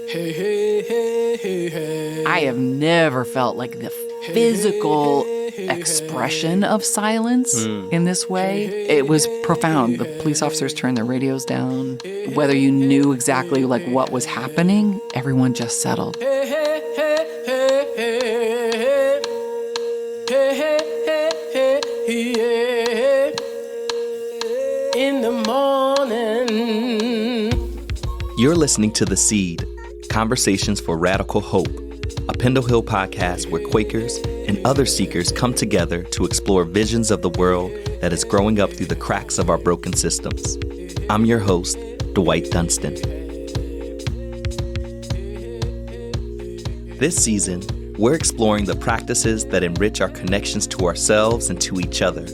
I have never felt like the physical expression of silence in this way. It was profound. The police officers turned their radios down. Whether you knew exactly like what was happening, everyone just settled. In the morning. You're listening to The Seed, Conversations for Radical Hope, a Pendle Hill podcast where Quakers and other seekers come together to explore visions of the world that is growing up through the cracks of our broken systems. I'm your host, Dwight Dunstan. This season, we're exploring the practices that enrich our connections to ourselves and to each other.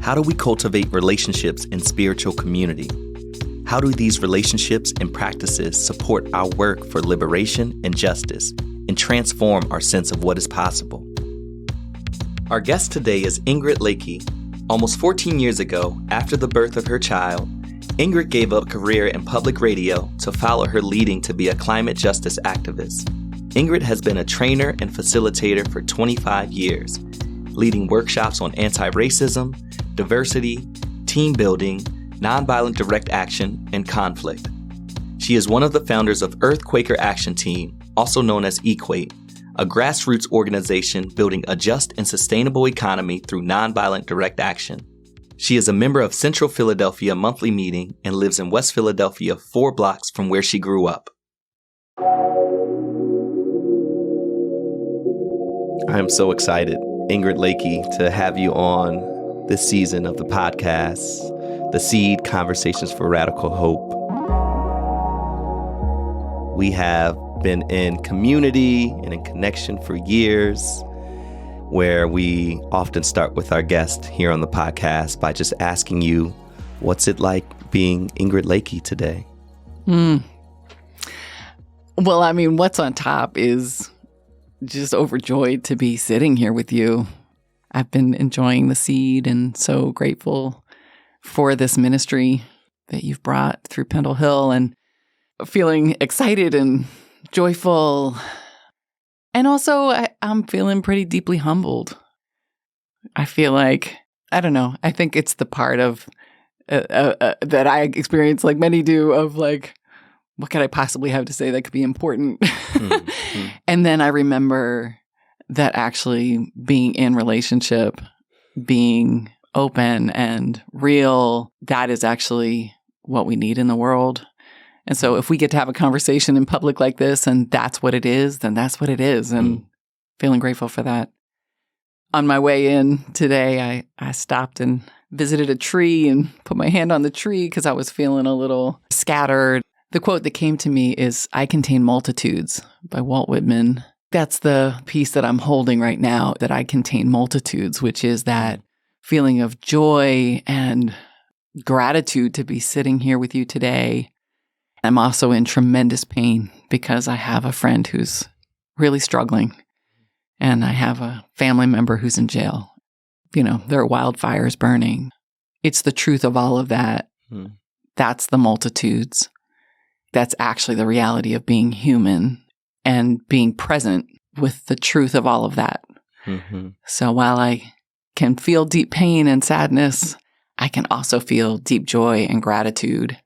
How do we cultivate relationships in spiritual community? How do these relationships and practices support our work for liberation and justice and transform our sense of what is possible? Our guest today is Ingrid Lakey. Almost 14 years ago, after the birth of her child, Ingrid gave up a career in public radio to follow her leading to be a climate justice activist. Ingrid has been a trainer and facilitator for 25 years, leading workshops on anti-racism, diversity, team building, nonviolent direct action, and conflict. She is one of the founders of Earth Quaker Action Team, also known as Equate, a grassroots organization building a just and sustainable economy through nonviolent direct action. She is a member of Central Philadelphia Monthly Meeting and lives in West Philadelphia, 4 blocks from where she grew up. I am so excited, Ingrid Lakey, to have you on this season of the podcast, The Seed, Conversations for Radical Hope. We have been in community and in connection for years, where we often start with our guest here on the podcast by just asking you, what's it like being Ingrid Lakey today? Well, I mean, what's on top is just overjoyed to be sitting here with you. I've been enjoying The Seed and so grateful for this ministry that you've brought through Pendle Hill, and feeling excited and joyful. And also, I'm feeling pretty deeply humbled. I feel like, I don't know, I think it's the part of that I experience, like many do, of like, what could I possibly have to say that could be important? Mm-hmm. And then I remember that actually being in relationship, being open and real, that is actually what we need in the world. And so if we get to have a conversation in public like this and that's what it is, then that's what it is. And feeling grateful for that. On my way in today, I stopped and visited a tree and put my hand on the tree because I was feeling a little scattered. The quote that came to me is, "I contain multitudes" by Walt Whitman. That's the piece that I'm holding right now, that I contain multitudes, which is that feeling of joy and gratitude to be sitting here with you today. I'm also in tremendous pain because I have a friend who's really struggling, and I have a family member who's in jail. You know, there are wildfires burning. It's the truth of all of that. That's the multitudes. That's actually the reality of being human and being present with the truth of all of that. Mm-hmm. So while I can feel deep pain and sadness, I can also feel deep joy and gratitude.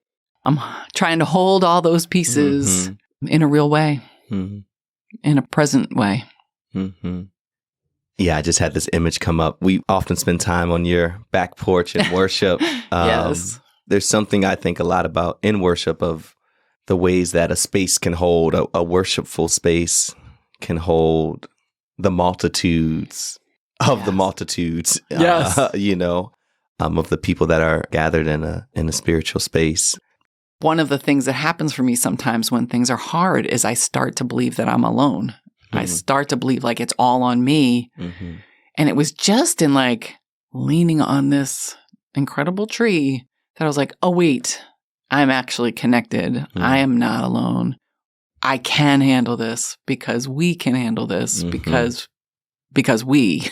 I'm trying to hold all those pieces in a real way, in a present way. Yeah, I just had this image come up. We often spend time on your back porch in worship. Yes. There's something I think a lot about in worship, of the ways that a space can hold, a worshipful space can hold the multitudes of the multitudes, you know, of the people that are gathered in a spiritual space. One of the things that happens for me sometimes when things are hard is I start to believe that I'm alone. I start to believe like it's all on me. And it was just in like leaning on this incredible tree that I was like, oh, wait, I'm actually connected. I am not alone. I can handle this because we can handle this because we.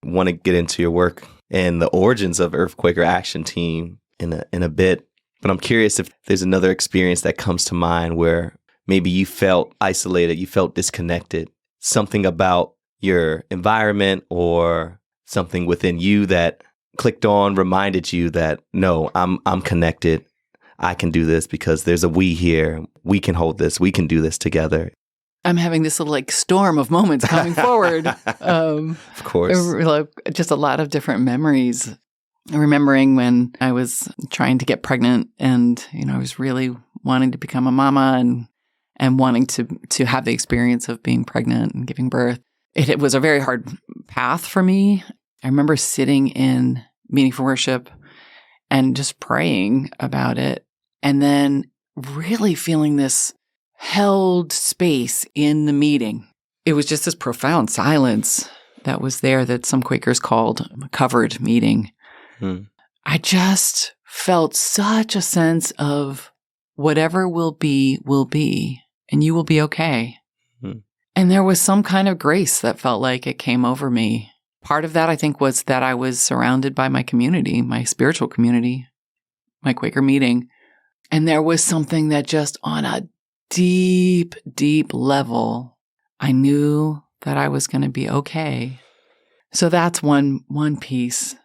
Want to get into your work and the origins of Earth Quaker Action Team in a bit. But I'm curious if there's another experience that comes to mind where maybe you felt isolated, you felt disconnected, something about your environment or something within you that clicked on, reminded you that, no, I'm connected. I can do this because there's a we here. We can hold this. We can do this together. I'm having this little like storm of moments coming forward. Of course. Just a lot of different memories. Remembering when I was trying to get pregnant and, I was really wanting to become a mama and wanting to have the experience of being pregnant and giving birth. It was a very hard path for me. I remember sitting in meeting for worship and just praying about it, and then really feeling this held space in the meeting. It was just this profound silence that was there that some Quakers called a covered meeting. I just felt such a sense of whatever will be, and you will be okay. And there was some kind of grace that felt like it came over me. Part of that, I think, was that I was surrounded by my community, my spiritual community, my Quaker meeting. And there was something that just on a deep, deep level, I knew that I was going to be okay. So that's one piece.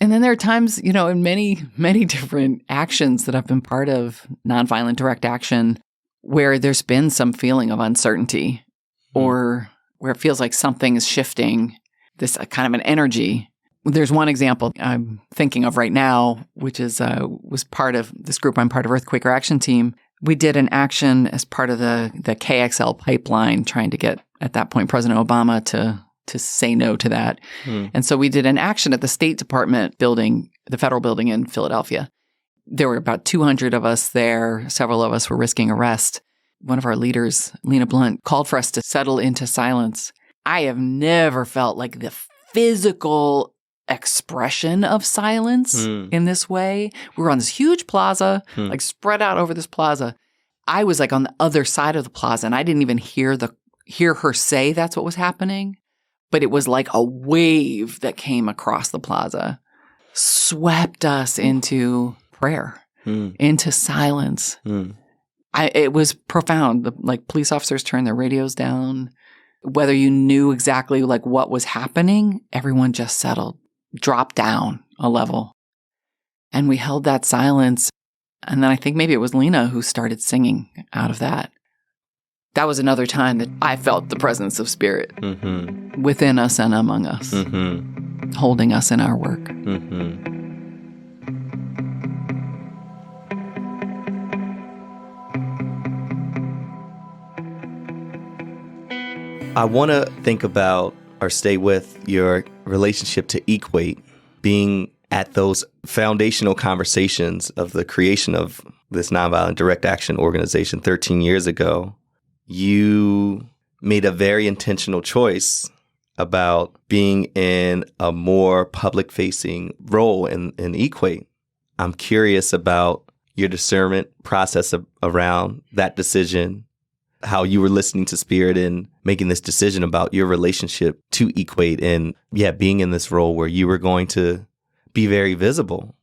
And then there are times, in many, many different actions that I've been part of, nonviolent direct action, where there's been some feeling of uncertainty or where it feels like something is shifting, this kind of an energy. There's one example I'm thinking of right now, which is was part of this group. I'm part of Earth Quaker Action Team. We did an action as part of the KXL pipeline, trying to get, at that point, President Obama to say no to that. And so we did an action at the State Department building, the federal building in Philadelphia. There were about 200 of us there. Several of us were risking arrest. One of our leaders, Lena Blunt, called for us to settle into silence. I have never felt like the physical expression of silence in this way. We were on this huge plaza, like spread out over this plaza. I was like on the other side of the plaza, and I didn't even hear her say that's what was happening. But it was like a wave that came across the plaza, swept us into prayer, into silence. It was profound. Like police officers turned their radios down. Whether you knew exactly like what was happening, everyone just settled, dropped down a level. And we held that silence. And then I think maybe it was Lena who started singing out of that. That was another time that I felt the presence of Spirit within us and among us, holding us in our work. I want to think about or stay with your relationship to Equate, being at those foundational conversations of the creation of this nonviolent direct action organization 13 years ago. You made a very intentional choice about being in a more public-facing role in Equate. I'm curious about your discernment process around that decision, how you were listening to Spirit and making this decision about your relationship to Equate and, being in this role where you were going to be very visible.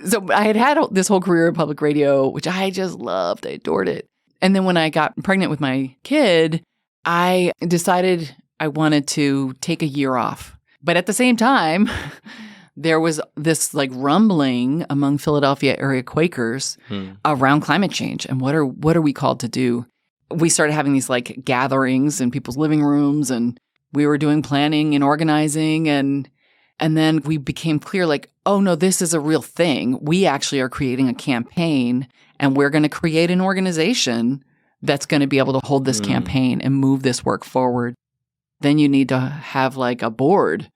So I had this whole career in public radio, which I just loved. I adored it. And then when I got pregnant with my kid, I decided I wanted to take a year off. But at the same time, there was this like rumbling among Philadelphia area Quakers around climate change and what are we called to do. We started having these like gatherings in people's living rooms, and we were doing planning and organizing, and then we became clear like, oh no, this is a real thing. We actually are creating a campaign, and we're going to create an organization that's going to be able to hold this campaign and move this work forward. Then you need to have like a board.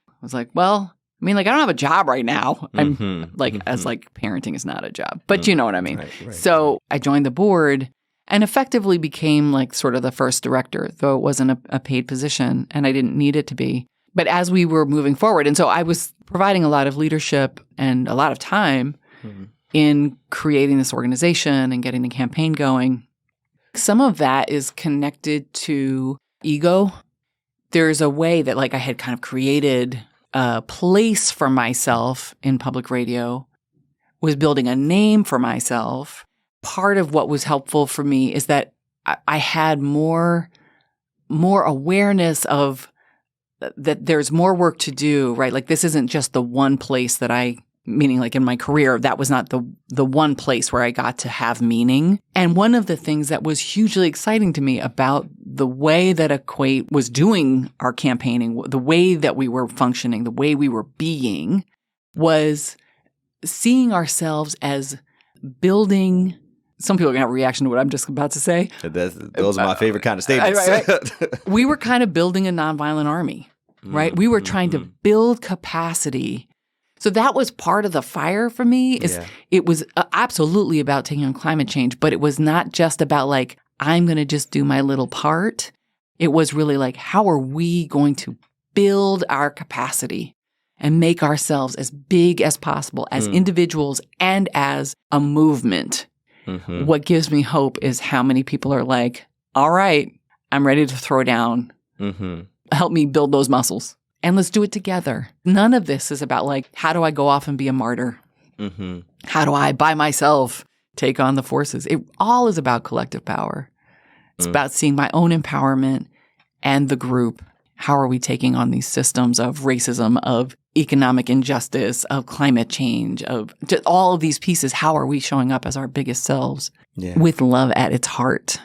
I was like, well, I mean, like I don't have a job right now. I'm like, as like parenting is not a job, but you know what I mean? Right, so I joined the board and effectively became like sort of the first director, though it wasn't a paid position and I didn't need it to be. But as we were moving forward, and so I was providing a lot of leadership and a lot of time in creating this organization and getting the campaign going. Some of that is connected to ego. There's a way that like I had kind of created a place for myself in public radio was building a name for myself. Part of what was helpful for me is that I had more awareness of that there's more work to do, right? Like this isn't just the one place that meaning like in my career, that was not the one place where I got to have meaning. And one of the things that was hugely exciting to me about the way that Equate was doing our campaigning, the way that we were functioning, the way we were being, was seeing ourselves as building. Some people are going to have a reaction to what I'm just about to say. Those are my favorite kind of statements. Right. We were kind of building a nonviolent army, right? We were trying to build capacity. So that was part of the fire for me. It was absolutely about taking on climate change, but it was not just about like, I'm going to just do my little part. It was really like, how are we going to build our capacity and make ourselves as big as possible as individuals and as a movement? Mm-hmm. What gives me hope is how many people are like, all right, I'm ready to throw down. Mm-hmm. Help me build those muscles. And let's do it together. None of this is about like, how do I go off and be a martyr? Mm-hmm. How do I, by myself, take on the forces? It all is about collective power. It's about seeing my own empowerment and the group. How are we taking on these systems of racism, of economic injustice, of climate change, of just all of these pieces? How are we showing up as our biggest selves with love at its heart?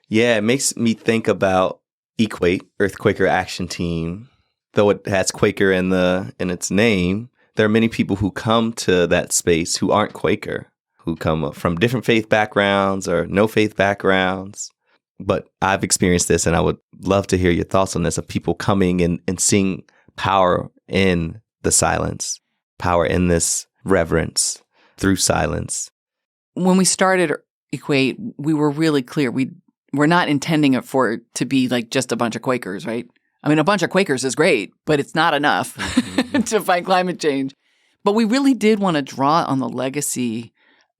Yeah, it makes me think about Equate, Earth Quaker Action Team. Though it has Quaker in its name, there are many people who come to that space who aren't Quaker, who come from different faith backgrounds or no faith backgrounds. But I've experienced this, and I would love to hear your thoughts on this, of people coming and seeing power in the silence, power in this reverence through silence. When we started Equate, we were really clear. We're not intending it for it to be like just a bunch of Quakers, right? I mean, a bunch of Quakers is great, but it's not enough to fight climate change. But we really did want to draw on the legacy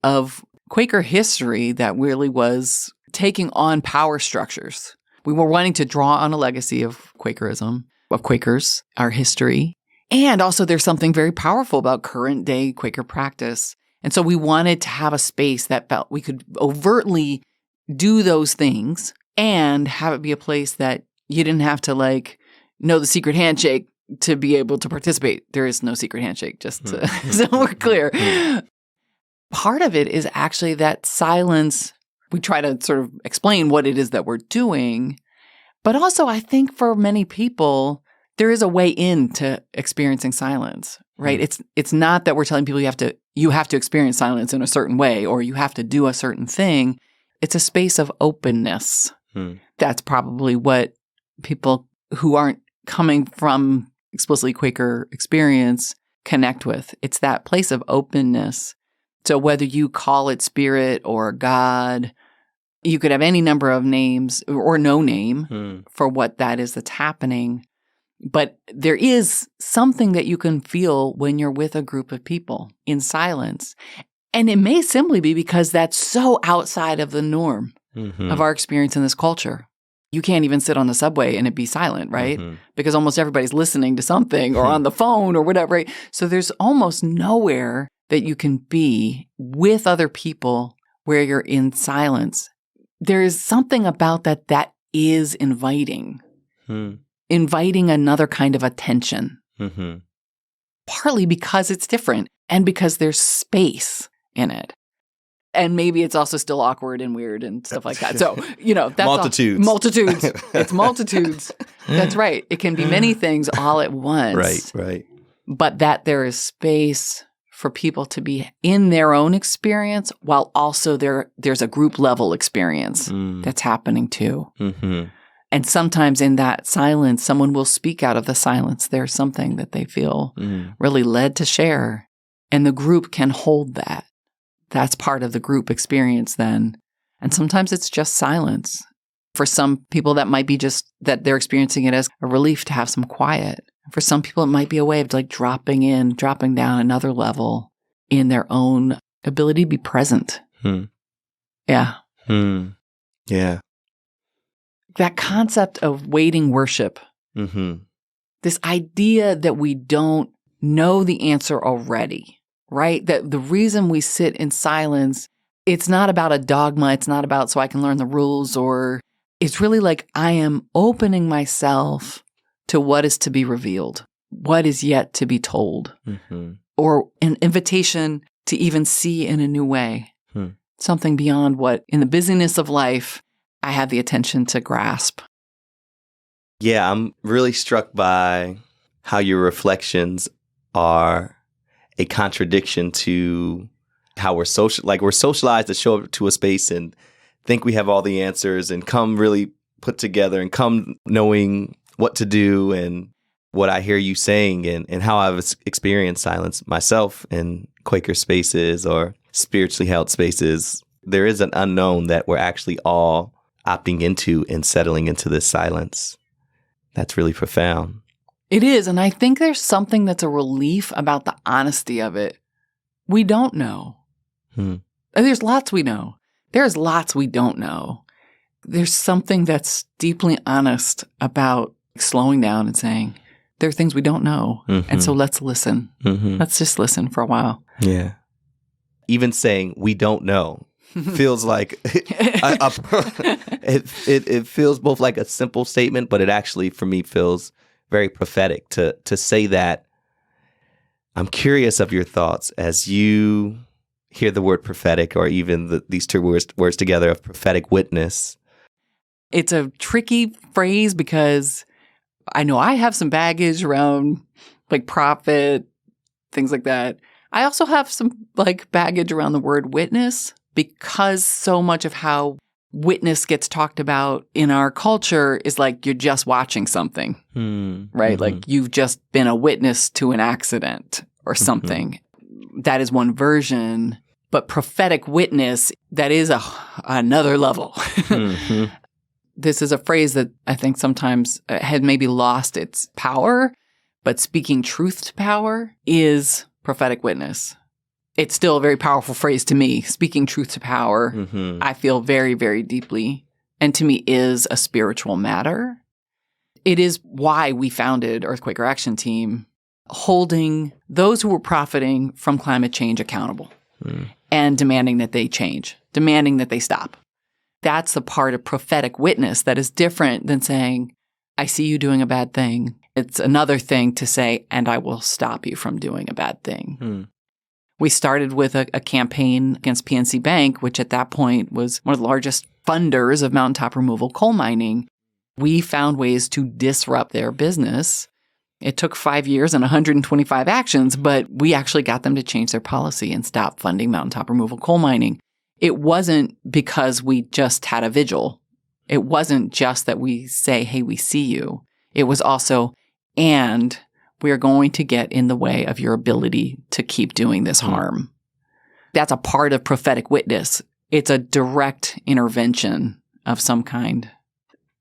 of Quaker history that really was taking on power structures. We were wanting to draw on a legacy of Quakerism, of Quakers, our history. And also there's something very powerful about current day Quaker practice. And so we wanted to have a space that felt we could overtly do those things and have it be a place that you didn't have to like know the secret handshake to be able to participate. There is no secret handshake, just so we're clear. Part of it is actually that silence. We try to sort of explain what it is that we're doing. But also, I think for many people, there is a way into experiencing silence, right? It's not that we're telling people you have to experience silence in a certain way or you have to do a certain thing. It's a space of openness. That's probably what people who aren't coming from explicitly Quaker experience connect with. It's that place of openness. So whether you call it spirit or God, you could have any number of names or no name for what that is that's happening. But there is something that you can feel when you're with a group of people in silence. And it may simply be because that's so outside of the norm of our experience in this culture. You can't even sit on the subway and it be silent, right? Because almost everybody's listening to something or on the phone or whatever. Right? So there's almost nowhere that you can be with other people where you're in silence. There is something about that is inviting, inviting another kind of attention, partly because it's different and because there's space in it. And maybe it's also still awkward and weird and stuff like that. So, that's multitudes. Multitudes. It's multitudes. That's right. It can be many things all at once. Right. But that there is space for people to be in their own experience while also there's a group level experience that's happening too. And sometimes in that silence, someone will speak out of the silence. There's something that they feel really led to share. And the group can hold that. That's part of the group experience then. And sometimes it's just silence. For some people, that might be just that they're experiencing it as a relief to have some quiet. For some people, it might be a way of like dropping down another level in their own ability to be present. Yeah. Yeah. That concept of waiting worship, this idea that we don't know the answer already, right? That the reason we sit in silence, it's not about a dogma. It's not about so I can learn the rules, or it's really like I am opening myself to what is to be revealed, what is yet to be told, or an invitation to even see in a new way, something beyond what in the busyness of life I have the attention to grasp. Yeah, I'm really struck by how your reflections are a contradiction to how we're socialized to show up to a space and think we have all the answers and come really put together and come knowing what to do. And what I hear you saying and how I've experienced silence myself in Quaker spaces or spiritually held spaces, there is an unknown that we're actually all opting into and settling into this silence. That's really profound. It is. And I think there's something that's a relief about the honesty of it. We don't know. There's lots we know. There's lots we don't know. There's something that's deeply honest about slowing down and saying, there are things we don't know. And so let's listen. Let's just listen for a while. Yeah. Even saying we don't know feels like it feels both like a simple statement, but it actually, for me, feels very prophetic to say that. I'm curious of your thoughts as you hear the word prophetic, or even these two words together of prophetic witness. It's a tricky phrase because I know I have some baggage around like prophet, things like that. I also have some like baggage around the word witness, because so much of how witness gets talked about in our culture is like you're just watching something, right? Like you've just been a witness to an accident or something. That is one version. But prophetic witness, that is another level. This is a phrase that I think sometimes had maybe lost its power, but speaking truth to power is prophetic witness. It's still a very powerful phrase to me. Speaking truth to power, I feel very, very deeply, and to me is a spiritual matter. It is why we founded Earth Quaker Action Team, holding those who were profiting from climate change accountable and demanding that they change, demanding that they stop. That's the part of prophetic witness that is different than saying, I see you doing a bad thing. It's another thing to say, and I will stop you from doing a bad thing. We started with a campaign against PNC Bank, which at that point was one of the largest funders of mountaintop removal coal mining. We found ways to disrupt their business. It took 5 years and 125 actions, but we actually got them to change their policy and stop funding mountaintop removal coal mining. It wasn't because we just had a vigil. It wasn't just that we say, hey, we see you. It was also, and we are going to get in the way of your ability to keep doing this harm. That's a part of prophetic witness. It's a direct intervention of some kind.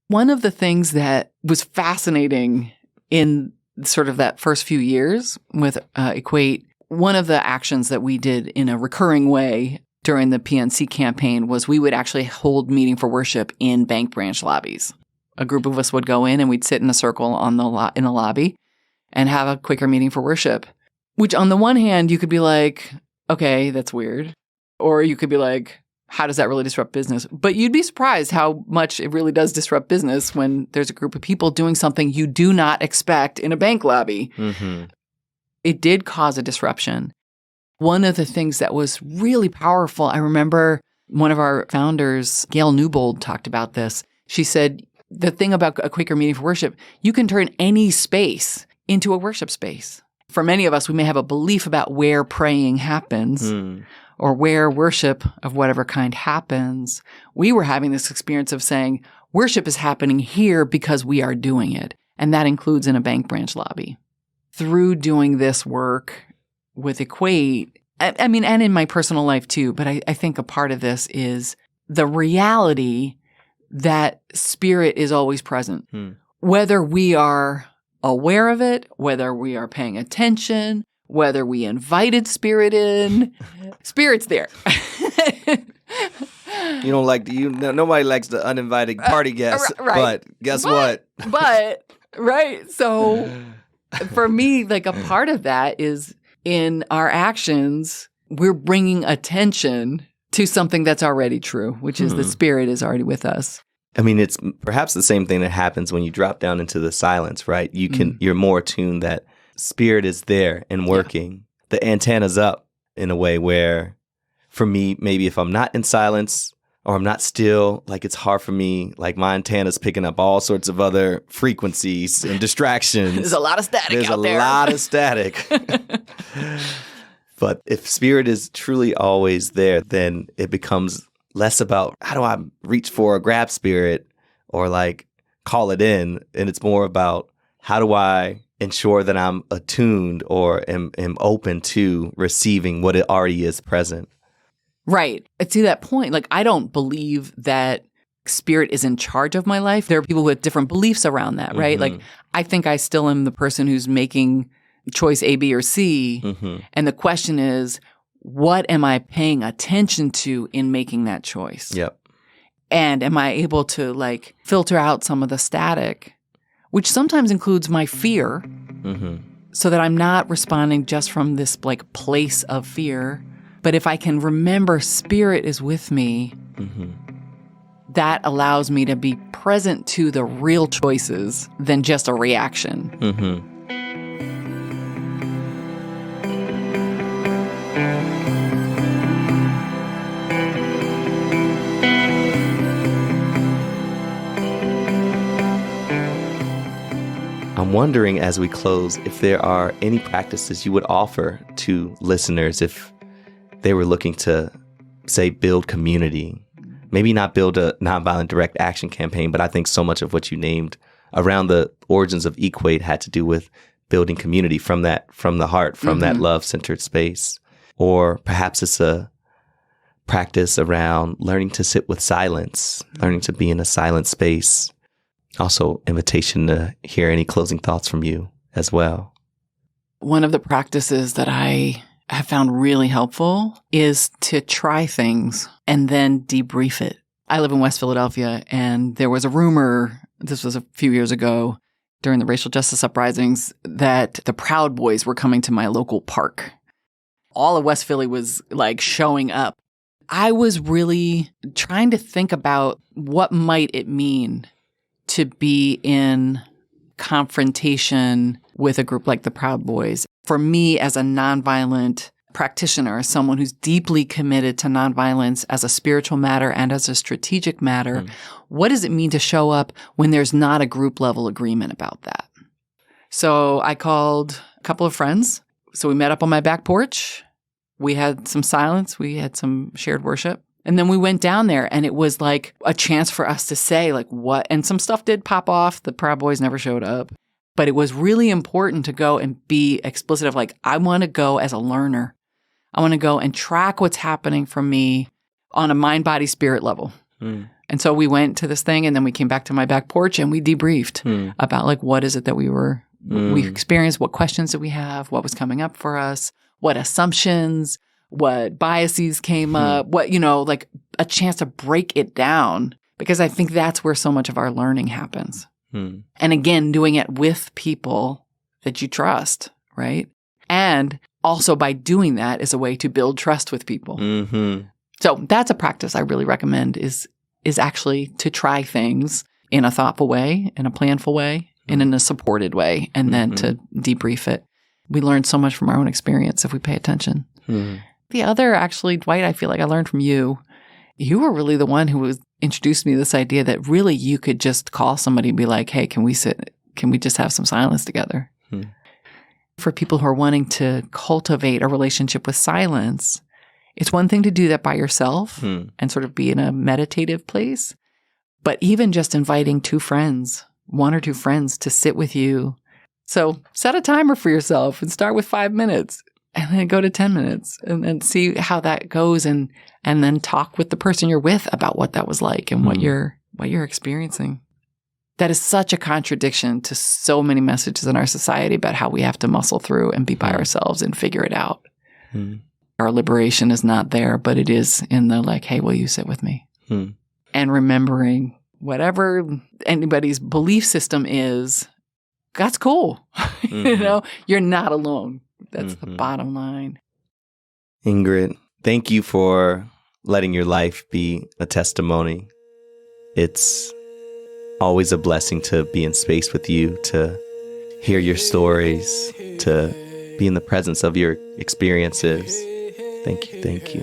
One of the things that was fascinating in sort of that first few years with Equate, one of the actions that we did in a recurring way during the PNC campaign was we would actually hold meeting for worship in bank branch lobbies. A group of us would go in and we'd sit in a circle in the lobby and have a Quaker meeting for worship, which on the one hand, you could be like, okay, that's weird. Or you could be like, how does that really disrupt business? But you'd be surprised how much it really does disrupt business when there's a group of people doing something you do not expect in a bank lobby. It did cause a disruption. One of the things that was really powerful, I remember one of our founders, Gail Newbold, talked about this. She said, the thing about a Quaker meeting for worship, you can turn any space into a worship space. For many of us, we may have a belief about where praying happens or where worship of whatever kind happens. We were having this experience of saying, worship is happening here because we are doing it. And that includes in a bank branch lobby. Through doing this work with Equate, I mean, and in my personal life too, but I think a part of this is the reality that spirit is always present. Whether we are aware of it, whether we are paying attention, whether we invited spirit in, spirit's there. You don't like nobody likes the uninvited party guests, right. But guess what? But, right. So for me, like a part of that is in our actions, we're bringing attention to something that's already true, which is the Spirit is already with us. I mean, it's perhaps the same thing that happens when you drop down into the silence, right? You're more attuned that Spirit is there and working. Yeah. The antenna's up in a way where, for me, maybe if I'm not in silence or I'm not still, like it's hard for me, like my antenna's picking up all sorts of other frequencies and distractions. There's a lot of static out there. There's a lot of static. But if Spirit is truly always there, then it becomes less about how do I reach for or grab Spirit or like call it in. And it's more about how do I ensure that I'm attuned or am open to receiving what it already is present. Right. To that point, like I don't believe that Spirit is in charge of my life. There are people with different beliefs around that, right? Like I think I still am the person who's making choice A, B, or C. And the question is, what am I paying attention to in making that choice? Yep. And am I able to like filter out some of the static, which sometimes includes my fear, so that I'm not responding just from this like place of fear. But if I can remember Spirit is with me, that allows me to be present to the real choices than just a reaction. I'm wondering as we close if there are any practices you would offer to listeners if they were looking to, say, build community. Maybe not build a nonviolent direct action campaign, but I think so much of what you named around the origins of Equate had to do with building community from the heart, from that love-centered space. Or perhaps it's a practice around learning to sit with silence, learning to be in a silent space. Also, invitation to hear any closing thoughts from you as well. One of the practices that I have found really helpful is to try things and then debrief it. I live in West Philadelphia, and there was a rumor, this was a few years ago during the racial justice uprisings, that the Proud Boys were coming to my local park. All of West Philly was like showing up. I was really trying to think about what might it mean to be in confrontation with a group like the Proud Boys. For me, as a nonviolent practitioner, someone who's deeply committed to nonviolence as a spiritual matter and as a strategic matter, what does it mean to show up when there's not a group level agreement about that? So I called a couple of friends. So we met up on my back porch. We had some silence. We had some shared worship. And then we went down there, and it was like a chance for us to say like what, and some stuff did pop off. The Proud Boys never showed up. But it was really important to go and be explicit of like, I want to go as a learner. I want to go and track what's happening for me on a mind, body, spirit level. And so we went to this thing, and then we came back to my back porch and we debriefed about like, what is it that we experienced? What questions did we have? What was coming up for us? What assumptions? What biases came up? What, like a chance to break it down, because I think that's where so much of our learning happens. And again, doing it with people that you trust, right? And also by doing that is a way to build trust with people. So that's a practice I really recommend is actually to try things in a thoughtful way, in a planful way, and in a supported way, and then to debrief it. We learn so much from our own experience if we pay attention. The other, actually, Dwight, I feel like I learned from you. You were really the one who introduced me to this idea that really you could just call somebody and be like, hey, can we just have some silence together? For people who are wanting to cultivate a relationship with silence, it's one thing to do that by yourself and sort of be in a meditative place. But even just inviting one or two friends to sit with you. So set a timer for yourself and start with 5 minutes. And then go to 10 minutes and then see how that goes, and then talk with the person you're with about what that was like and what you're experiencing. That is such a contradiction to so many messages in our society about how we have to muscle through and be by ourselves and figure it out. Our liberation is not there, but it is in the like, hey, will you sit with me? And remembering whatever anybody's belief system is, that's cool. You're not alone. That's the bottom line. Ingrid, thank you for letting your life be a testimony. It's always a blessing to be in space with you, to hear your stories, to be in the presence of your experiences. Thank you. Thank you.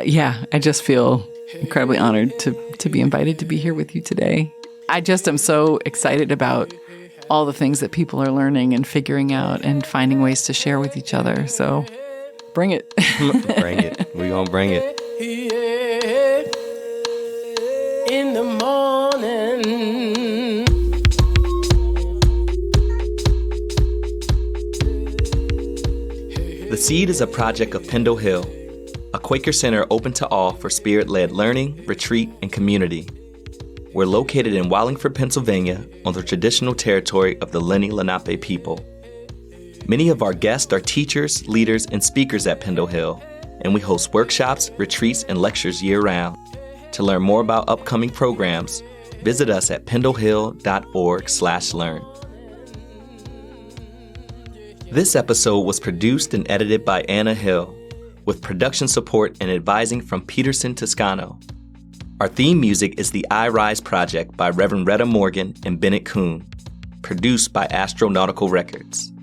Yeah, I just feel incredibly honored to be invited to be here with you today. I just am so excited about all the things that people are learning and figuring out and finding ways to share with each other. So bring it. Bring it. We're going to bring it. In the morning. The Seed is a project of Pendle Hill, a Quaker center open to all for spirit-led learning, retreat, and community. We're located in Wallingford, Pennsylvania, on the traditional territory of the Lenni Lenape people. Many of our guests are teachers, leaders, and speakers at Pendle Hill, and we host workshops, retreats, and lectures year-round. To learn more about upcoming programs, visit us at pendlehill.org/learn. This episode was produced and edited by Anna Hill, with production support and advising from Peterson Toscano. Our theme music is the I Rise Project by Reverend Retta Morgan and Bennett Kuhn, produced by Astronautical Records.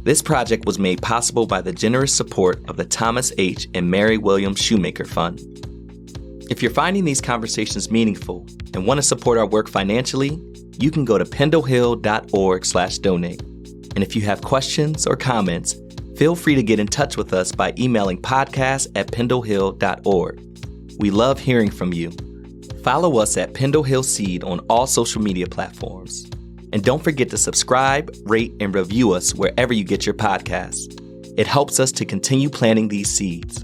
This project was made possible by the generous support of the Thomas H. and Mary Williams Shoemaker Fund. If you're finding these conversations meaningful and want to support our work financially, you can go to pendlehill.org/donate. And if you have questions or comments, feel free to get in touch with us by emailing podcast@pendlehill.org. We love hearing from you. Follow us at Pendle Hill Seed on all social media platforms. And don't forget to subscribe, rate, and review us wherever you get your podcasts. It helps us to continue planting these seeds.